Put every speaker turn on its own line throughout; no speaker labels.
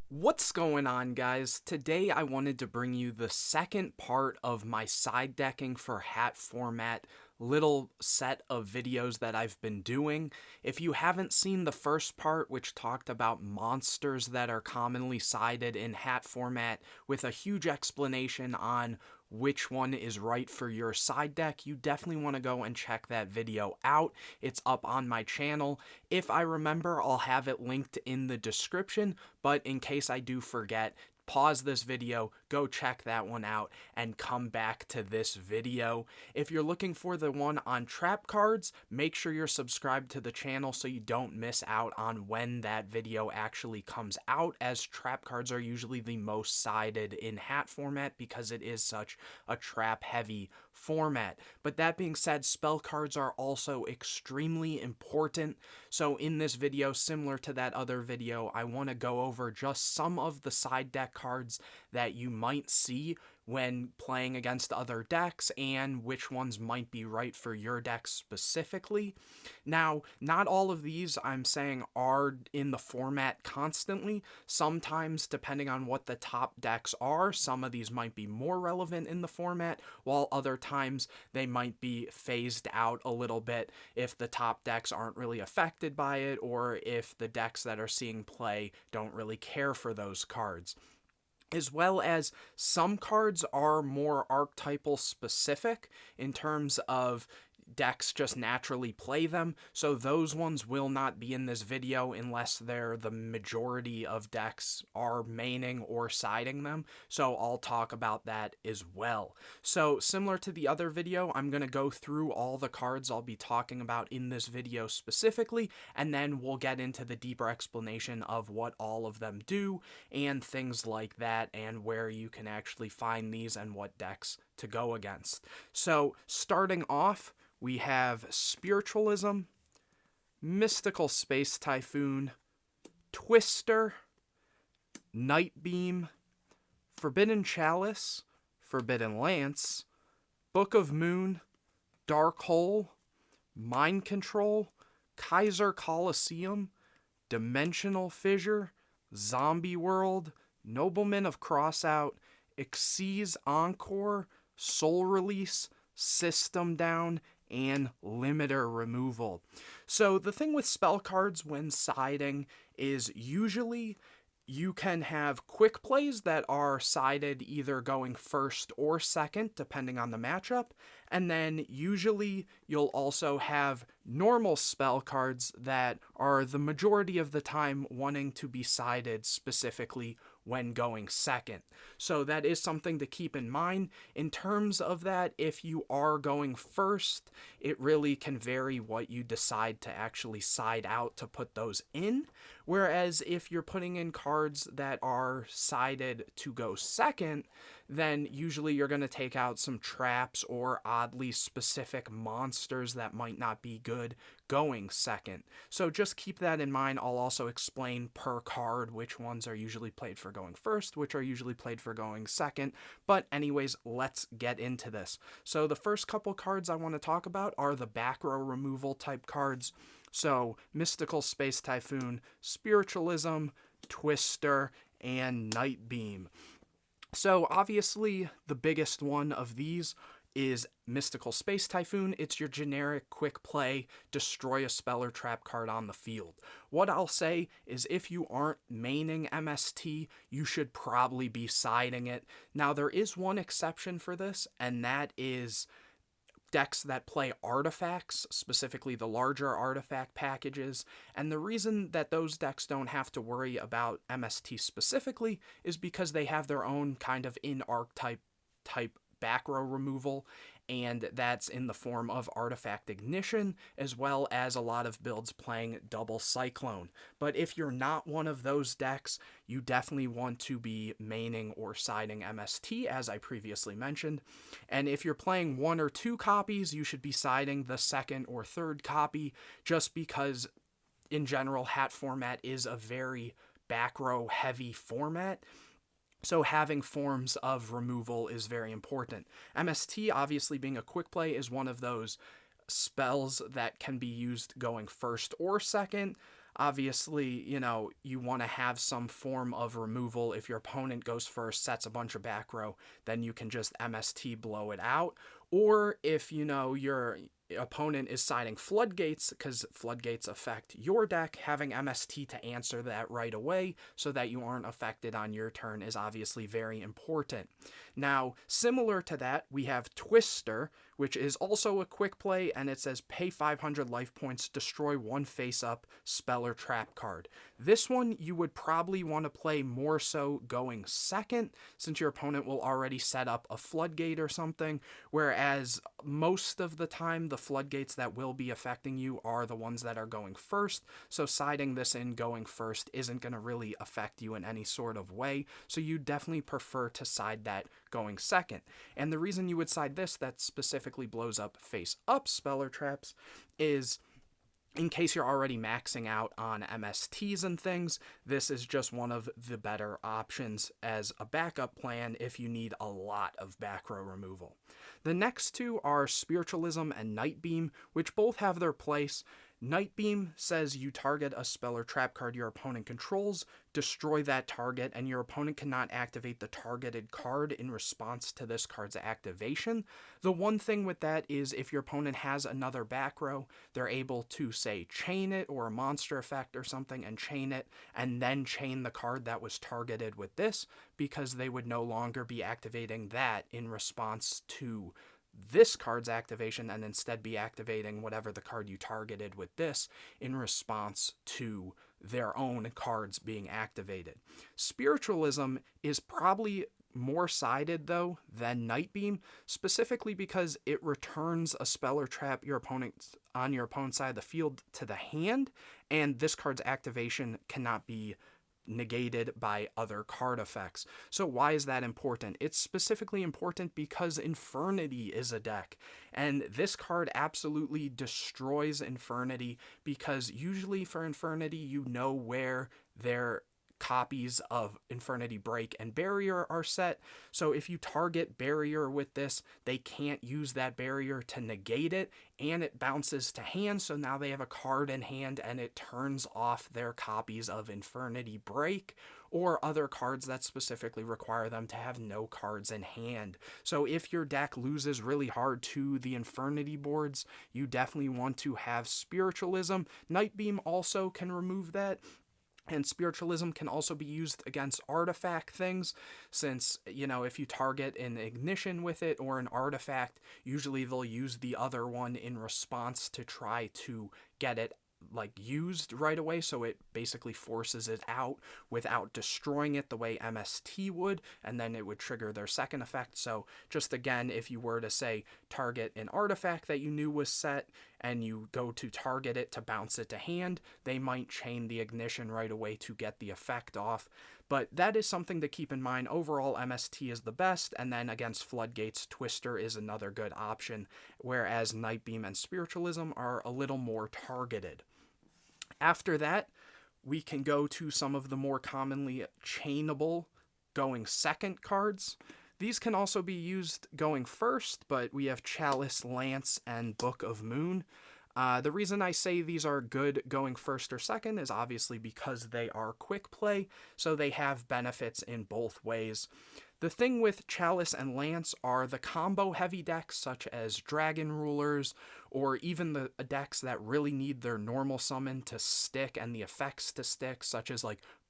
What's going on, guys? Today I wanted to bring you the second part of my side decking for H.A.T format little set of videos that I've been doing. If you haven't seen the first part, which talked about monsters that are commonly sided in H.A.T format with a huge explanation on which one is right for your side deck, you definitely want to go and check that video out. It's up on my channel. If I remember, I'll have it linked in the description, but in case I do forget, pause this video, go check that one out, and come back to this video. If you're looking for the one on trap cards, make sure you're subscribed to the channel so you don't miss out on when that video actually comes out, as trap cards are usually the most sided in H.A.T format because it is such a trap heavy format. But that being said, spell cards are also extremely important. So in this video, similar to that other video, I want to go over just some of the side deck cards that you might see when playing against other decks and which ones might be right for your deck specifically. Now, not all of these, I'm saying, are in the format constantly. Sometimes, depending on what the top decks are, some of these might be more relevant in the format, while other times they might be phased out a little bit if the top decks aren't really affected by it, or if the decks that are seeing play don't really care for those cards. As well as some cards are more archetypal specific in terms of decks just naturally play them, so those ones will not be in this video unless they're the majority of decks are maining or siding them, so I'll talk about that as well. So similar to the other video, I'm going to go through all the cards I'll be talking about in this video specifically, and then we'll get into the deeper explanation of what all of them do and things like that, and where you can actually find these and what decks to go against. So starting off, we have Spiritualism, Mystical Space Typhoon, Twister, Nightbeam, Forbidden Chalice, Forbidden Lance, Book of Moon, Dark Hole, Mind Control, Kaiser Colosseum, Dimensional Fissure, Zombie World, Nobleman of Crossout, Xyz Encore, Soul Release, System Down, and limiter removal. So the thing with spell cards when siding is usually you can have quick plays that are sided either going first or second depending on the matchup, and then usually you'll also have normal spell cards that are the majority of the time wanting to be sided specifically when going second. So that is something to keep in mind. In terms of that, if you are going first, it really can vary what you decide to actually side out to put those in. Whereas if you're putting in cards that are sided to go second, then usually you're going to take out some traps or oddly specific monsters that might not be good going second. So just keep that in mind. I'll also explain per card which ones are usually played for going first, which are usually played for going second. But anyways, let's get into this. So the first couple cards I want to talk about are the back row removal type cards. So Mystical Space Typhoon, Spiritualism, Twister, and Nightbeam. So obviously the biggest one of these is Mystical Space Typhoon. It's your generic quick play, destroy a spell or trap card on the field. What I'll say is if you aren't maining MST, you should probably be siding it. Now there is one exception for this, and that is decks that play artifacts, specifically the larger artifact packages, and the reason that those decks don't have to worry about MST specifically is because they have their own kind of in-archetype type back row removal, and that's in the form of Artifact Ignition, as well as a lot of builds playing Double Cyclone. But if you're not one of those decks, you definitely want to be maining or siding MST, as I previously mentioned. And if you're playing one or two copies, you should be siding the second or third copy, just because in general, H.A.T format is a very back row heavy format. So having forms of removal is very important. MST, obviously being a quick play, is one of those spells that can be used going first or second. Obviously, you want to have some form of removal. If your opponent goes first, sets a bunch of back row, then you can just MST blow it out. Or if, your opponent is siding floodgates, because floodgates affect your deck, having MST to answer that right away so that you aren't affected on your turn is obviously very important. Now, similar to that, we have Twister, which is also a quick play, and it says pay 500 life points, destroy one face-up spell or trap card. This one you would probably want to play more so going second, since your opponent will already set up a floodgate or something, whereas most of the time the floodgates that will be affecting you are the ones that are going first, so siding this in going first isn't going to really affect you in any sort of way, so you definitely prefer to side that going second. And the reason you would side this that specifically blows up face-up speller traps is in case you're already maxing out on MSTs and things, this is just one of the better options as a backup plan if you need a lot of back row removal. The next two are Spiritualism and Nightbeam, which both have their place. Nightbeam says you target a spell or trap card your opponent controls, destroy that target, and your opponent cannot activate the targeted card in response to this card's activation. The one thing with that is if your opponent has another back row, they're able to, say, chain it or a monster effect or something and chain it, and then chain the card that was targeted with this, because they would no longer be activating that in response to this card's activation and instead be activating whatever the card you targeted with this in response to their own cards being activated. Spiritualism is probably more sided though than Nightbeam, specifically because it returns a spell or trap on your opponent's side of the field to the hand, and this card's activation cannot be negated by other card effects. So why is that important? It's specifically important because Infernity is a deck, and this card absolutely destroys Infernity, because usually for Infernity you know where their copies of Infernity Break and Barrier are set, so if you target Barrier with this, they can't use that Barrier to negate it, and it bounces to hand, so now they have a card in hand and it turns off their copies of Infernity Break or other cards that specifically require them to have no cards in hand. So if your deck loses really hard to the Infernity boards, you definitely want to have Spiritualism. Nightbeam also can remove that. And Spiritualism can also be used against artifact things, since, if you target an ignition with it or an artifact, usually they'll use the other one in response to try to get it used right away, so it basically forces it out without destroying it the way MST would, and then it would trigger their second effect. So just again, if you were to say target an artifact that you knew was set and you go to target it to bounce it to hand, they might chain the ignition right away to get the effect off. But that is something to keep in mind. Overall, MST is the best, and then against floodgates, Twister is another good option, whereas Nightbeam and Spiritualism are a little more targeted. After that, we can go to some of the more commonly chainable going second cards. These can also be used going first, but we have Chalice, Lance, and Book of Moon. The reason I say these are good going first or second is obviously because they are quick play, so they have benefits in both ways. The thing with Chalice and Lance are the combo heavy decks such as Dragon Rulers, or even the decks that really need their normal summon to stick and the effects to stick, such as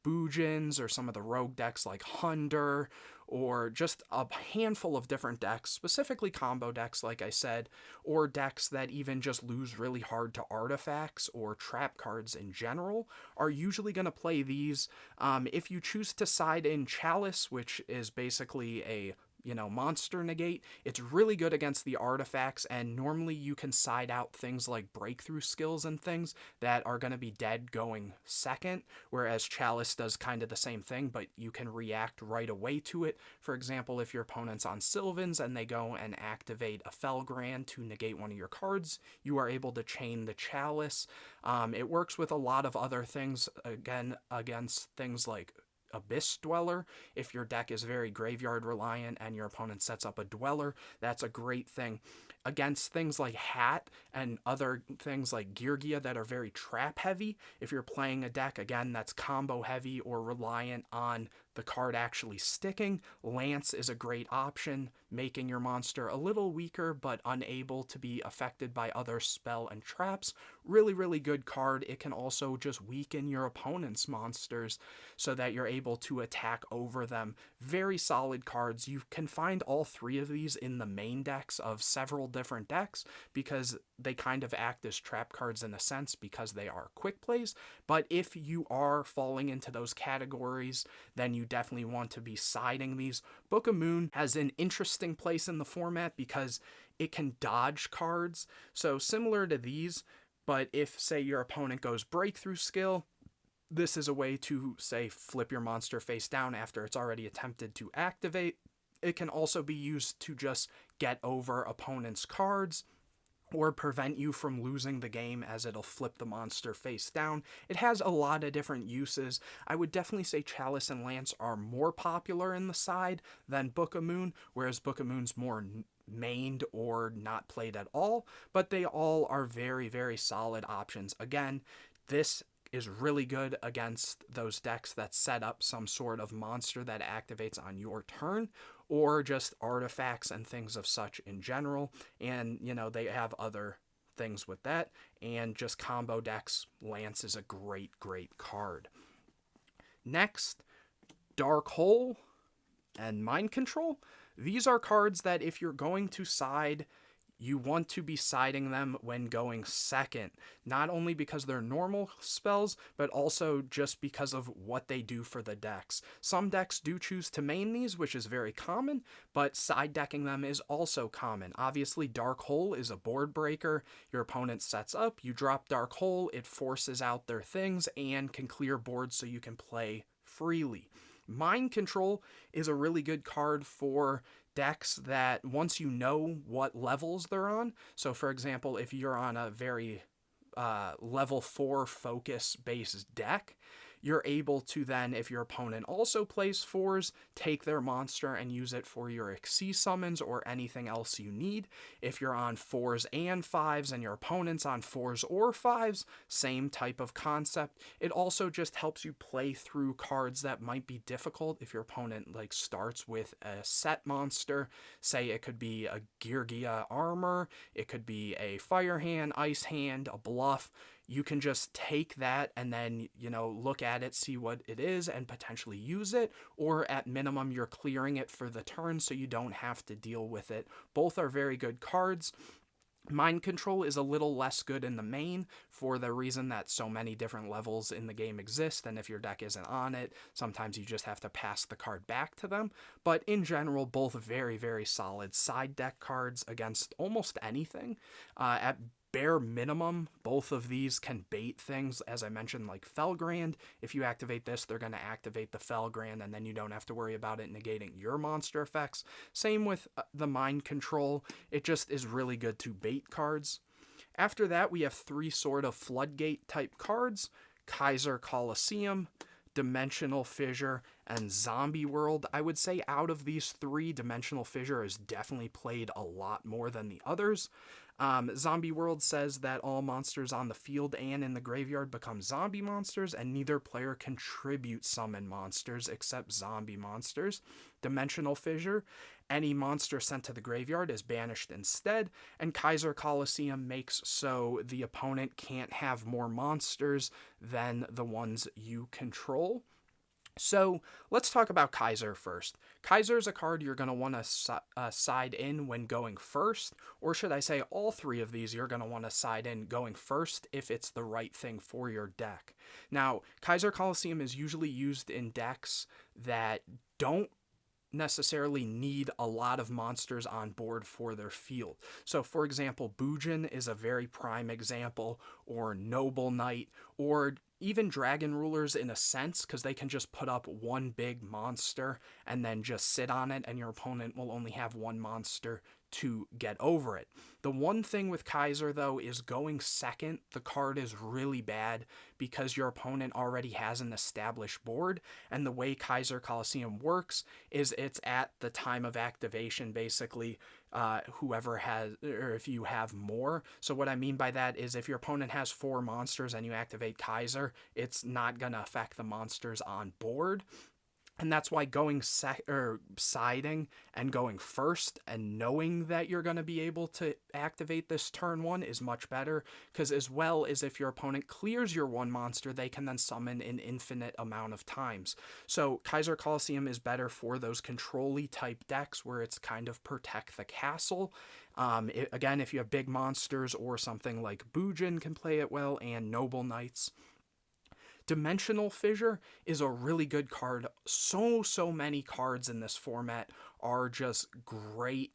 Bujins or some of the rogue decks like Hunder, or just a handful of different decks, specifically combo decks like I said, or decks that even just lose really hard to artifacts or trap cards in general, are usually going to play these. If you choose to side in Chalice, which is basically a monster negate, it's really good against the artifacts, and normally you can side out things like breakthrough skills and things that are going to be dead going second, whereas Chalice does kind of the same thing, but you can react right away to it. For example, if your opponent's on Sylvans and they go and activate a Felgrand to negate one of your cards, you are able to chain the Chalice. It works with a lot of other things, again, against things like Abyss Dweller. If your deck is very graveyard reliant and your opponent sets up a Dweller, that's a great thing. Against things like H.A.T and other things like Geargia that are very trap heavy, if you're playing a deck, again, that's combo heavy or reliant on the card actually sticking, Lance is a great option, making your monster a little weaker but unable to be affected by other spell and traps. Really, really good card. It can also just weaken your opponent's monsters so that you're able to attack over them. Very solid cards. You can find all three of these in the main decks of several different decks because they kind of act as trap cards in a sense because they are quick plays. But if you are falling into those categories, then you definitely want to be siding these. Book of Moon has an interesting place in the format because it can dodge cards. So similar to these, but if, say, your opponent goes Breakthrough Skill, this is a way to, say, flip your monster face down after it's already attempted to activate. It can also be used to just get over opponent's cards or prevent you from losing the game as it'll flip the monster face down. It has a lot of different uses. I would definitely say Chalice and Lance are more popular in the side than Book of Moon, whereas Book of Moon's more mained or not played at all, but they all are very, very solid options. Again, this is really good against those decks that set up some sort of monster that activates on your turn, or just artifacts and things of such in general. And, you know, they have other things with that. And just combo decks, Lance is a great, great card. Next, Dark Hole and Mind Control. These are cards that if you're going to side, you want to be siding them when going second, not only because they're normal spells, but also just because of what they do for the decks. Some decks do choose to main these, which is very common, but side decking them is also common. Obviously, Dark Hole is a board breaker. Your opponent sets up, you drop Dark Hole, it forces out their things and can clear boards so you can play freely. Mind Control is a really good card for decks that once you know what levels they're on. So for example, if you're on a very level 4 focus based deck, you're able to then, if your opponent also plays 4s, take their monster and use it for your Xyz summons or anything else you need. If you're on 4s and 5s and your opponent's on 4s or 5s, same type of concept. It also just helps you play through cards that might be difficult if your opponent like starts with a set monster. Say it could be a Geargia armor, it could be a fire hand, ice hand, a bluff. You can just take that and then, you know, look at it, see what it is, and potentially use it, or at minimum, you're clearing it for the turn so you don't have to deal with it. Both are very good cards. Mind Control is a little less good in the main for the reason that so many different levels in the game exist, and if your deck isn't on it, sometimes you just have to pass the card back to them. But in general, both very, very solid side deck cards against almost anything. At bare minimum, both of these can bait things, as I mentioned, like Felgrand. If you activate this, they're going to activate the Felgrand, and then you don't have to worry about it negating your monster effects. Same with the Mind Control. It just is really good to bait cards. After that, we have 3 sort of floodgate type cards: Kaiser Coliseum, Dimensional Fissure, and Zombie World. I would say out of these 3, Dimensional Fissure is definitely played a lot more than the others. Zombie World says that all monsters on the field and in the graveyard become zombie monsters, and neither player contributes summon monsters except zombie monsters. Dimensional Fissure, any monster sent to the graveyard is banished instead, and Kaiser Coliseum makes so the opponent can't have more monsters than the ones you control. So let's talk about Kaiser first. Kaiser is a card you're going to want to side in when going first, or should I say all 3 of these you're going to want to side in going first if it's the right thing for your deck. Now, Kaiser Coliseum is usually used in decks that don't necessarily need a lot of monsters on board for their field. So for example, Bujin is a very prime example, or Noble Knight, or even Dragon Rulers in a sense, because they can just put up one big monster and then just sit on it, and your opponent will only have one monster to get over it. The one thing with Kaiser, though, is going second, the card is really bad because your opponent already has an established board, and the way Kaiser Coliseum works is it's at the time of activation, basically, whoever has, or if you have more. So what I mean by that is if your opponent has 4 monsters and you activate Kaiser, it's not going to affect the monsters on board. And that's why going siding and going first and knowing that you're going to be able to activate this turn 1 is much better, because as well as if your opponent clears your 1 monster, they can then summon an infinite amount of times. So Kaiser Coliseum is better for those control-y type decks where it's kind of protect the castle. Again, if you have big monsters or something like Bujin can play it well, and Noble Knights. Dimensional Fissure is a really good card. So many cards in this format are just great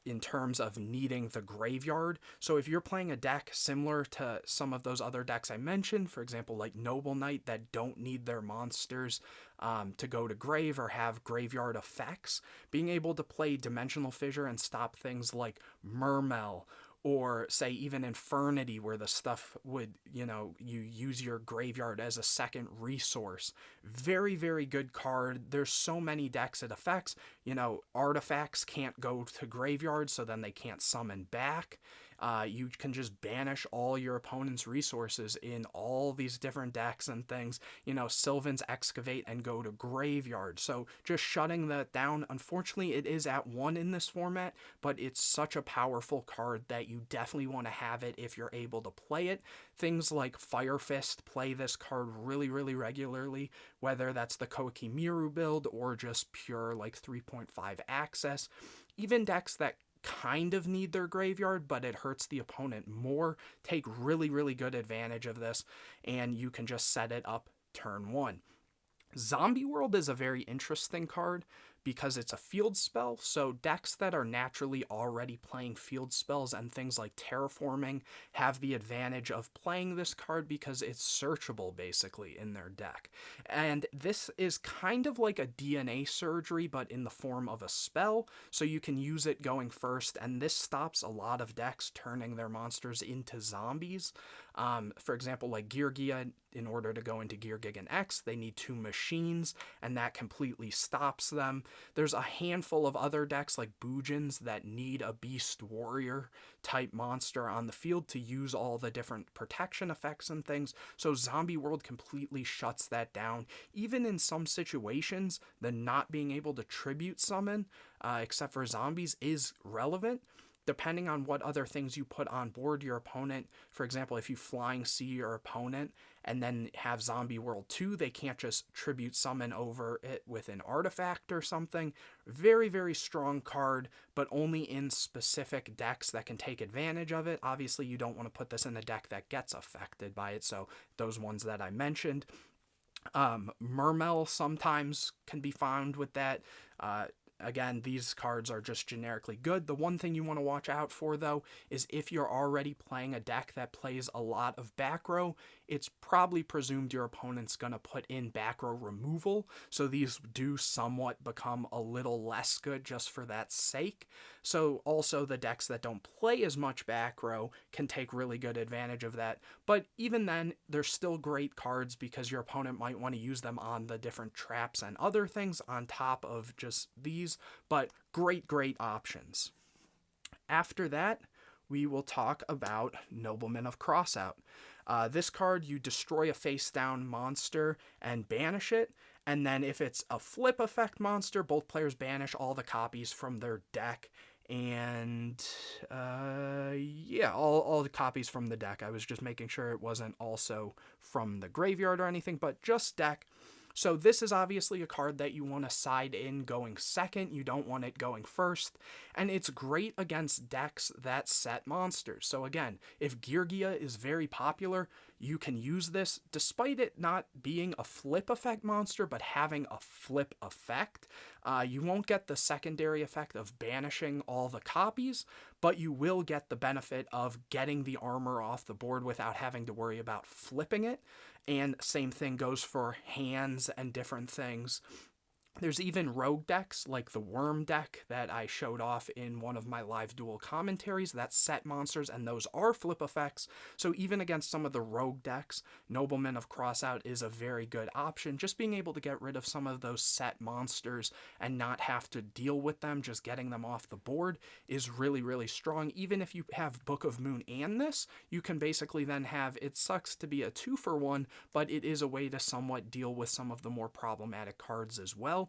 in terms of needing the graveyard. So if you're playing a deck similar to some of those other decks I mentioned, for example, like Noble Knight, that don't need their monsters to go to grave or have graveyard effects, being able to play Dimensional Fissure and stop things like Mermail, or say even Infernity, where the stuff would, you use your graveyard as a second resource. Very, very good card. There's so many decks it affects. Artifacts can't go to graveyard, so then they can't summon back. You can just banish all your opponent's resources in all these different decks and things. Sylvan's Excavate and go to graveyard. So just shutting that down. Unfortunately, it is at 1 in this format, but it's such a powerful card that you definitely want to have it if you're able to play it. Things like Fire Fist play this card really, really regularly, whether that's the Kokimiru build or just pure like 3.5 access. Even decks that kind of need their graveyard, but it hurts the opponent more, take really, really good advantage of this, and you can just set it up turn 1. Zombie World is a very interesting card because it's a field spell, so decks that are naturally already playing field spells and things like terraforming have the advantage of playing this card because it's searchable basically in their deck. And this is kind of like a DNA surgery, but in the form of a spell, so you can use it going first, and this stops a lot of decks turning their monsters into zombies. For example, like Geargia, in order to go into Geargia X, they need 2 machines, and that completely stops them. There's a handful of other decks like Bujins that need a Beast Warrior type monster on the field to use all the different protection effects and things, so Zombie World completely shuts that down. Even in some situations, the not being able to tribute summon, except for zombies, is relevant. Depending on what other things you put on board your opponent, for example, if you Flying See your opponent and then have Zombie World 2, they can't just tribute summon over it with an artifact or something. Very, very strong card, but only in specific decks that can take advantage of it. Obviously, you don't want to put this in a deck that gets affected by it, so those ones that I mentioned. Mermail sometimes can be found with that. Again, these cards are just generically good. The one thing you want to watch out for, though, is if you're already playing a deck that plays a lot of back row, it's probably presumed your opponent's going to put in back row removal, so these do somewhat become a little less good just for that sake. So also the decks that don't play as much back row can take really good advantage of that, but even then, they're still great cards because your opponent might want to use them on the different traps and other things on top of just these, but great options. After that, we will talk about Nobleman of Crossout. This card, you destroy a face-down monster and banish it, and then if it's a flip effect monster, both players banish all the copies from their deck, and all the copies from the deck. I was just making sure it wasn't also from the graveyard or anything, but just deck. So this is obviously a card that you want to side in going second. You don't want it going first. And it's great against decks that set monsters. So again, if Geargia is very popular, you can use this despite it not being a flip effect monster, but having a flip effect. You won't get the secondary effect of banishing all the copies, but you will get the benefit of getting the armor off the board without having to worry about flipping it. And same thing goes for hands and different things. There's even rogue decks like the Worm deck that I showed off in one of my live duel commentaries that set monsters, and those are flip effects. So even against some of the rogue decks, Nobleman of Crossout is a very good option. Just being able to get rid of some of those set monsters and not have to deal with them, just getting them off the board, is really, really strong. Even if you have Book of Moon and this, you can basically then have, it sucks to be a 2-for-1, but it is a way to somewhat deal with some of the more problematic cards as well.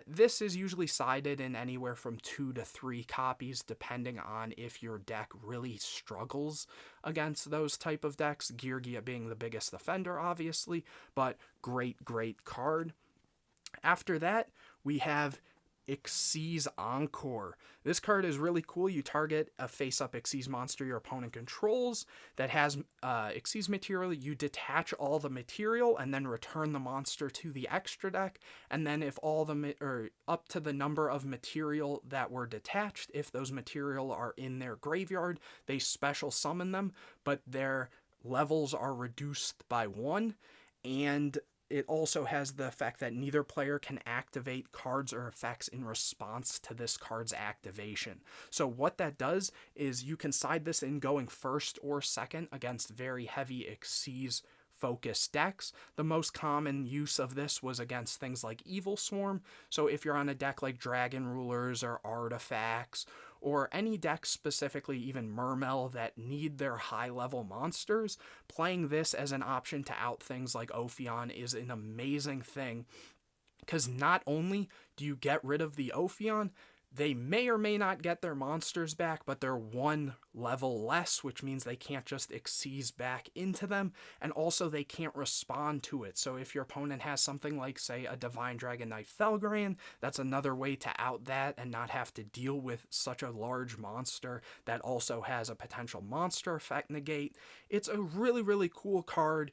This is usually sided in anywhere from 2 to 3 copies, depending on if your deck really struggles against those type of decks. Geargia being the biggest offender, obviously, but great, great card. After that, we have Xyz Encore. This card is really cool. You target a face-up Xyz monster your opponent controls that has Xyz material. You detach all the material and then return the monster to the extra deck. And then if all the or up to the number of material that were detached, if those material are in their graveyard, they special summon them, but their levels are reduced by 1. And it also has the effect that neither player can activate cards or effects in response to this card's activation. So what that does is you can side this in going first or second against very heavy Xyz focused decks. The most common use of this was against things like Evil Swarm. So if you're on a deck like Dragon Rulers or Artifacts, or any decks, specifically even Mermail, that need their high-level monsters, playing this as an option to out things like Ophion is an amazing thing, because not only do you get rid of the Ophion, they may or may not get their monsters back, but they're 1 level less, which means they can't just Xyz back into them, and also they can't respond to it. So if your opponent has something like, say, a Divine Dragon Knight Felgran, that's another way to out that and not have to deal with such a large monster that also has a potential monster effect negate. It's a really, really cool card.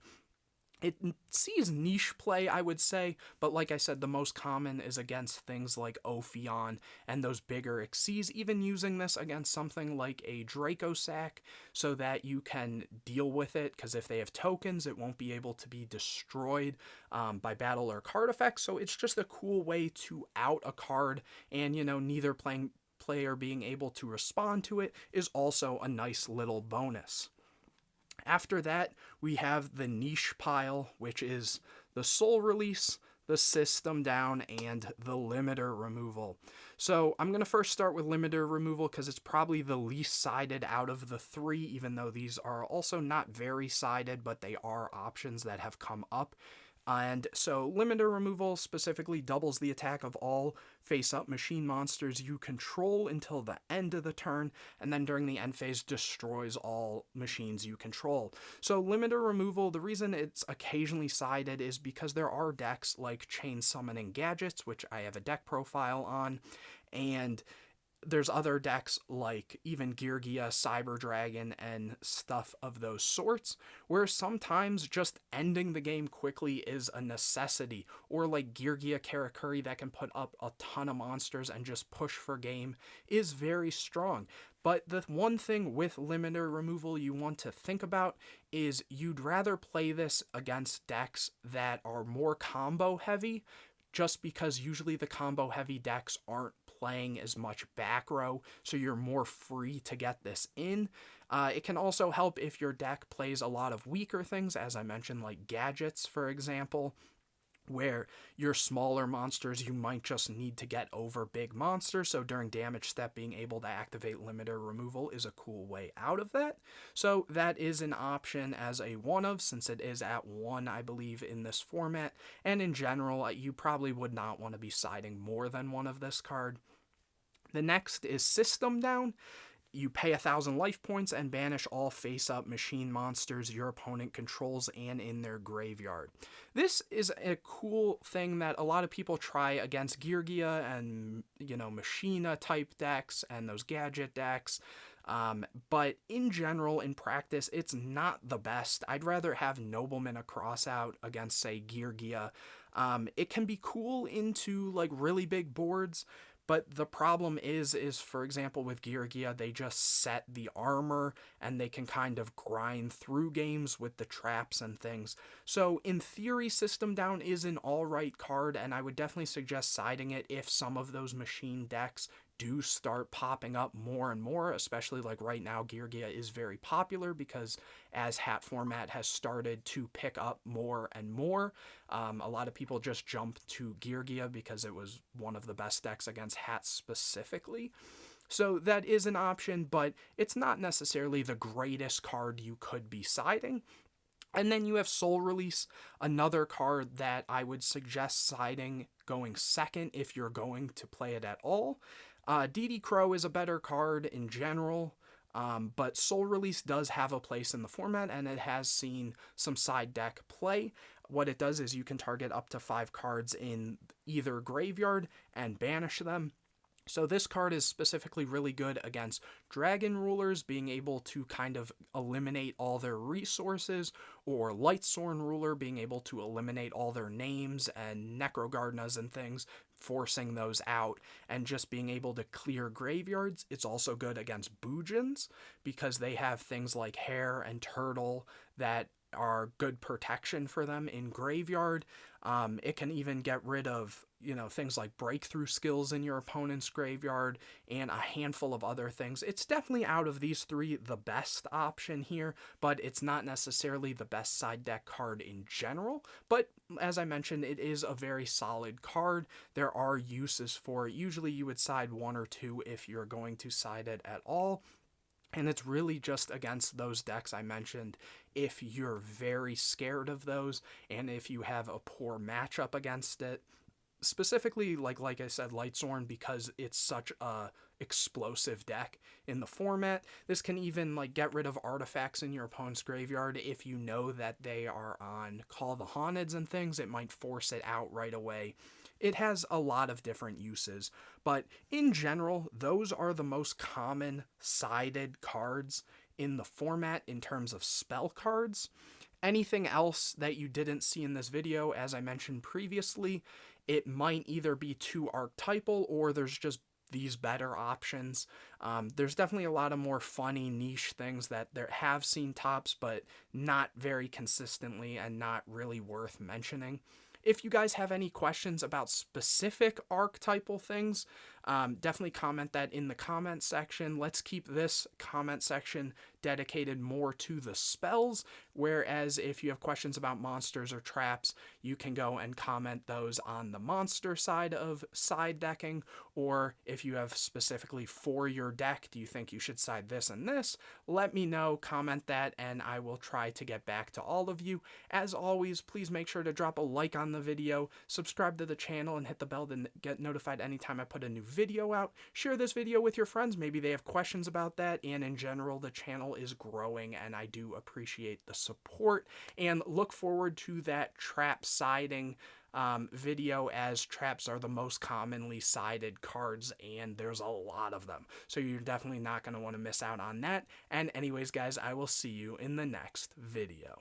It sees niche play, I would say, but like I said, the most common is against things like Ophion and those bigger Xyz, even using this against something like a Dracosac so that you can deal with it, because if they have tokens, it won't be able to be destroyed by battle or card effects. So it's just a cool way to out a card, and, you know, neither player being able to respond to it is also a nice little bonus. After that, we have the niche pile, which is the soul release, the system down, and the limiter removal. So I'm going to first start with limiter removal because it's probably the least sided out of the 3, even though these are also not very sided, but they are options that have come up. And so limiter removal specifically doubles the attack of all face-up machine monsters you control until the end of the turn, and then during the end phase destroys all machines you control. So limiter removal, the reason it's occasionally sided is because there are decks like Chain Summoning Gadgets, which I have a deck profile on, and there's other decks like even Geargia, Cyber Dragon, and stuff of those sorts, where sometimes just ending the game quickly is a necessity, or like Geargia Karakuri that can put up a ton of monsters and just push for game is very strong. But the one thing with limiter removal you want to think about is you'd rather play this against decks that are more combo heavy, just because usually the combo heavy decks aren't playing as much back row, so you're more free to get this in. It can also help if your deck plays a lot of weaker things, as I mentioned, like gadgets, for example, where your smaller monsters, you might just need to get over big monsters, so during damage step, being able to activate limiter removal is a cool way out of that. So that is an option as a one of, since it is at 1, I believe, in this format, and in general, you probably would not want to be siding more than 1 of this card. The next is System Down. You pay 1,000 life points and banish all face-up machine monsters your opponent controls and in their graveyard. This is a cool thing that a lot of people try against Geargia and, you know, Machina type decks and those gadget decks. But in general, in practice, it's not the best. I'd rather have Nobleman a crossout against, say, Geargia. It can be cool into like really big boards, But the problem is for example with Geargia, they just set the armor and they can kind of grind through games with the traps and things. So in theory, System Down is an alright card, and I would definitely suggest siding it if some of those machine decks do start popping up more and more, especially like right now Geargia is very popular because as H.A.T format has started to pick up more and more, a lot of people just jumped to Geargia because it was one of the best decks against H.A.T specifically. So that is an option, but it's not necessarily the greatest card you could be siding. And then you have Soul Release, another card that I would suggest siding going second if you're going to play it at all. DD Crow is a better card in general, but Soul Release does have a place in the format, and it has seen some side deck play. What it does is you can target up to 5 cards in either graveyard and banish them. So this card is specifically really good against Dragon Rulers, being able to kind of eliminate all their resources, or Lightsworn Ruler being able to eliminate all their names and Necrogardnas and things, forcing those out, and just being able to clear graveyards. It's also good against Bujins, because they have things like Hare and Turtle that are good protection for them in graveyard. It can even get rid of, things like breakthrough skills in your opponent's graveyard and a handful of other things. It's definitely out of these 3 the best option here, but it's not necessarily the best side deck card in general. But as I mentioned, it is a very solid card. There are uses for it. Usually you would side 1 or 2 if you're going to side it at all. And it's really just against those decks I mentioned. If you're very scared of those, and if you have a poor matchup against it, specifically like I said, Lightsworn, because it's such a explosive deck in the format. This can even get rid of artifacts in your opponent's graveyard. If you know that they are on Call the Haunteds and things, it might force it out right away. It has a lot of different uses, but in general, those are the most common sided cards in the format in terms of spell cards. Anything else that you didn't see in this video, as I mentioned previously, it might either be too archetypal or there's just these better options. There's definitely a lot of more funny niche things that there have seen tops, but not very consistently and not really worth mentioning. If you guys have any questions about specific archetypal things, definitely comment that in the comment section. Let's keep this comment section dedicated more to the spells, whereas if you have questions about monsters or traps, you can go and comment those on the monster side of side decking, or if you have specifically for your deck, do you think you should side this and this? Let me know, comment that, and I will try to get back to all of you. As always, please make sure to drop a like on the video, subscribe to the channel, and hit the bell to get notified anytime I put a new video out. Share this video with your friends, maybe they have questions about that, and in general, the channel is growing and I do appreciate the support, and look forward to that trap siding video, as traps are the most commonly sided cards and there's a lot of them, so you're definitely not going to want to miss out on that. And anyways guys, I will see you in the next video.